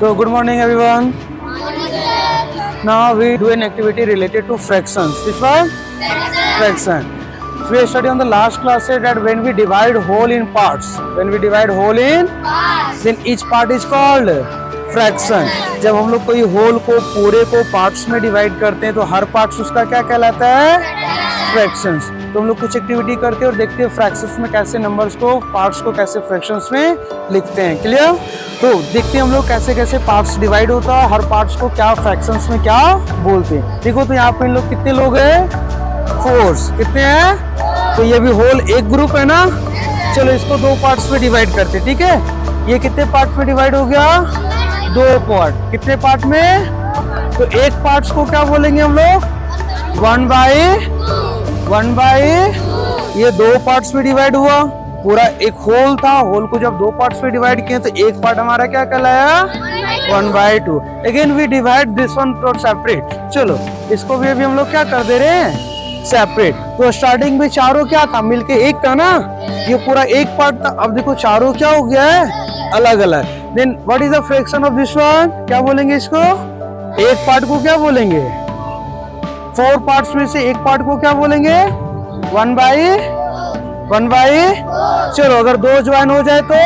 So good morning everyone. Now we do an activity related to fractions. This one? Fraction. We studied on the last class that when we divide whole in parts, then each part is called fraction. जब हम लोग कोई whole को पूरे को parts में divide करते हैं तो हर पार्ट्स उसका क्या कहलाता है? फ्रैक्शंस. तो हम लोग कुछ एक्टिविटी करके और देखते हैं फ्रैक्शंस में कैसे नंबर्स को, पार्ट्स को कैसे फ्रैक्शंस में लिखते हैं. क्लियर? तो देखते हैं हम लोग कैसे कैसे पार्ट्स डिवाइड होता है, हर पार्ट्स को क्या फ्रैक्शंस में क्या बोलते हैं. देखो तो यहाँ पे इन लोग कितने लोग हैं? 4. कितने हैं? तो ये भी होल एक ग्रुप है ना. चलो इसको दो पार्ट्स में डिवाइड करते हैं. ठीक है, ये कितने पार्ट में डिवाइड हो गया? 2 पार्ट. कितने पार्ट में? तो एक पार्ट्स को क्या बोलेंगे हम लोग? 1 बाई ये 2 पार्ट्स में डिवाइड हुआ. पूरा एक होल था, होल को जब 2 पार्ट्स में डिवाइड किए तो एक पार्ट हमारा क्या कहलाया? 1/2. Again we divide this one to separate. चलो इसको भी अभी हम लोग क्या कर दे रहे हैं? सेपरेट. तो स्टार्टिंग में चारों क्या था? मिलके एक था ना, ये पूरा एक पार्ट था. अब देखो चारों क्या हो गया है? अलग अलग. Then what is the fraction of this one? क्या बोलेंगे इसको? एक पार्ट को क्या बोलेंगे? 4 पार्ट्स में से एक पार्ट को क्या बोलेंगे? 1 बाई. चलो अगर 2 ज्वाइन हो जाए तो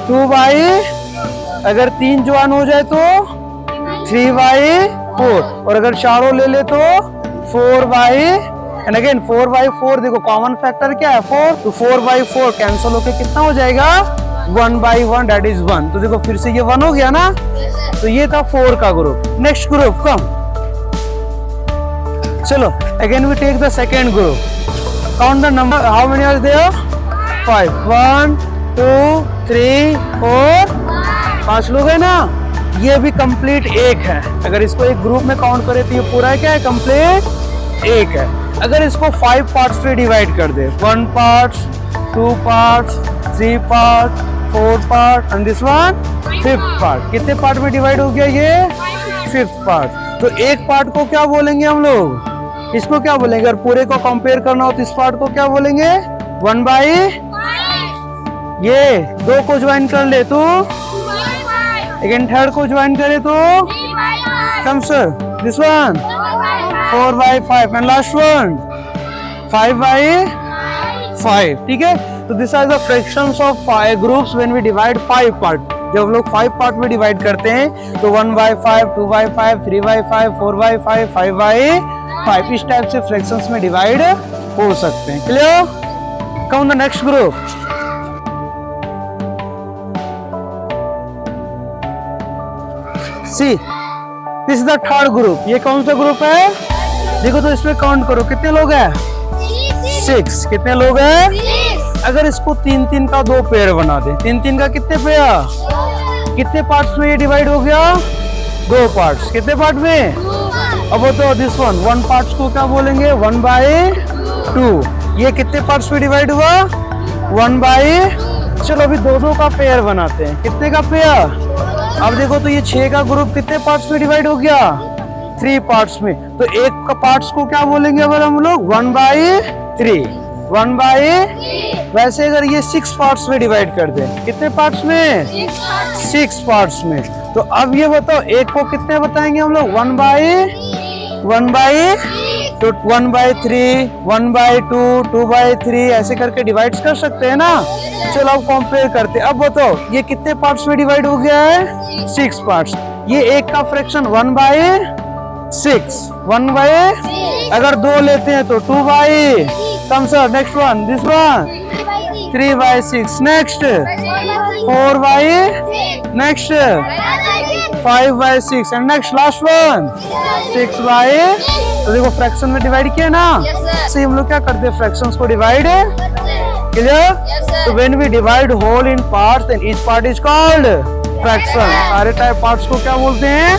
2 बाई. अगर 3 ज्वाइन हो जाए तो 3/4. और अगर चारों ले ले तो 4 बाई. And again 4/4. देखो कॉमन फैक्टर क्या है? 4. तो 4/4 कैंसिल होके कितना हो जाएगा? 1/1. That is 1. तो देखो फिर से ये 1 हो गया ना. तो ये था 4 का ग्रुप. Next group come. चलो again we take the second group. Count the number. How many are there? 5. 1 2 3 4. 5 लोग है ना. ये भी कंप्लीट एक है. अगर इसको एक ग्रुप में काउंट करें तो ये पूरा क्या है? कंप्लीट एक है. अगर इसको 5 पार्ट्स में डिवाइड कर दे, 1 part, 2 part, 3 part, 4 part and this one 5th part. कितने पार्ट में डिवाइड हो गया ये? 5th part. तो एक पार्ट को क्या बोलेंगे हम लोग? इसको क्या बोलेंगे? अगर पूरे को कंपेयर करना हो तो इस पार्ट को क्या बोलेंगे? 1/5. ये 2 को ज्वाइन कर ले तो अगेन थर्ड को ज्वाइन करे तो come sir this one 4/5 and last one 5/5. ठीक है. तो this are the fractions of 5 groups when we divide 5 part. जब हम लोग 5 पार्ट में डिवाइड करते हैं तो 1/5, 2/5, 3/5, 4/5, 5/5. इस टाइप से फ्रैक्शंस में डिवाइड हो सकते हैं. Clear? Come the next group. See this is the third group. ये कौन सा ग्रुप है? देखो तो इसमें काउंट करो कितने लोग हैं? 6. कितने लोग हैं? अगर इसको 3-3 का 2 पेयर बना दे, 3-3 का कितने पेयर? कितने पार्ट्स में ये डिवाइड हो गया? 2 पार्ट्स. कितने पार्ट में? अब तो दिस वन 1 पार्ट्स को क्या बोलेंगे? 1/2. ये कितने पार्ट्स में डिवाइड हुआ? 1/. चलो अभी 2-2 का पेयर बनाते हैं. कितने का पेयर? अब देखो तो ये 6 का ग्रुप कितने पार्ट्स में डिवाइड हो गया? 3 पार्ट्स में. तो एक का पार्ट्स को क्या बोलेंगे अगर हम लोग? 1/3. 1/. वैसे अगर ये 6 पार्ट्स में डिवाइड कर दे, कितने पार्ट्स में? 6 पार्ट्स में. तो अब ये बताओ एक को कितने बताएंगे हम लोग? 1/. तो 1/3, 1/2, 2/3 ऐसे करके डिवाइड कर सकते हैं ना. चलो अब कंपेयर करते हैं. अब बताओ ये कितने पार्ट्स में डिवाइड हो गया है? 6 पार्ट्स. ये एक का फ्रैक्शन 1/6. 1/. अगर 2 लेते हैं तो 2/. Come sir next one this one 3/6. Next 4/. Next 5/6 and next last one 6/. तो देखो फ्रैक्शन में डिवाइड किया ना. से हम लोग क्या करते हैं? फ्रैक्शंस को डिवाइड. क्लियर? तो when we divide whole in parts then each part is called fraction. सारे टाइप पार्ट्स को क्या बोलते हैं?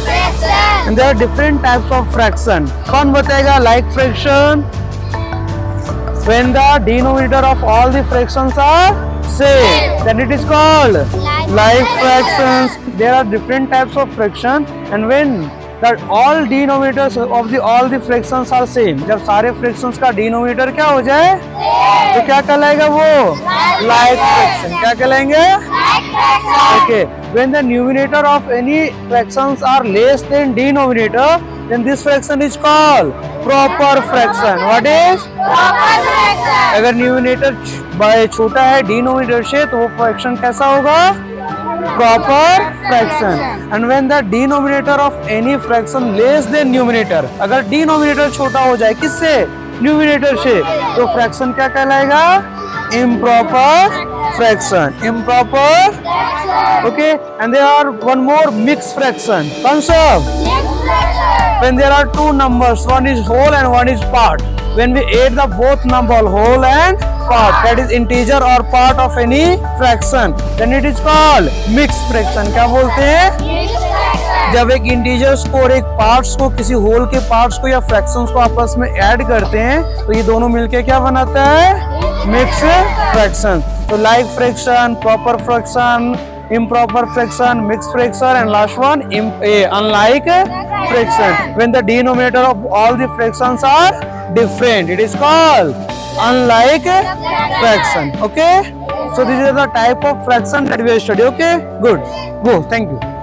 And there are different types of fraction. कौन बताएगा? Like fraction when the denominator of all the fractions are same, then it is called like fractions. There are different types of fraction, and when that all denominators of all the fractions are same, जब सारे fractions का denominator क्या हो जाए तो क्या कहलाएगा वो? like fraction. क्या कहलाएंगे? Okay. when the numerator of any fractions are less than denominator, then this fraction is called proper fraction. What is? proper fraction, अगर न्यूमिनेटर छोटा है डिनोमिनेटर से तो वो फ्रैक्शन कैसा होगा? Proper fraction. And when the denominator of any fraction less than numerator, अगर denominator छोटा हो जाए किससे? न्यूमिनेटर से, तो फ्रैक्शन क्या कहलाएगा? Improper fraction. Improper. Okay. And there are one more mix fraction. कौन सा? mixed fraction, When there are two numbers, one is whole and one is part. When we add the both number whole and part, that is integer or part of any fraction, then it is called mixed fraction. क्या बोलते हैं? mixed fraction, जब एक integers को और एक parts को, किसी होल के पार्ट्स को या फ्रैक्शंस को आपस में ऐड करते हैं तो ये दोनों मिलके क्या बनाता है? Mix fraction. तो like fraction, proper fraction, improper fraction, mixed fraction, and last one unlike fraction. When the denominator of all the fractions are different, it is called unlike fraction. Okay, so these are the type of fraction that we have studied. Okay, good, go, thank you.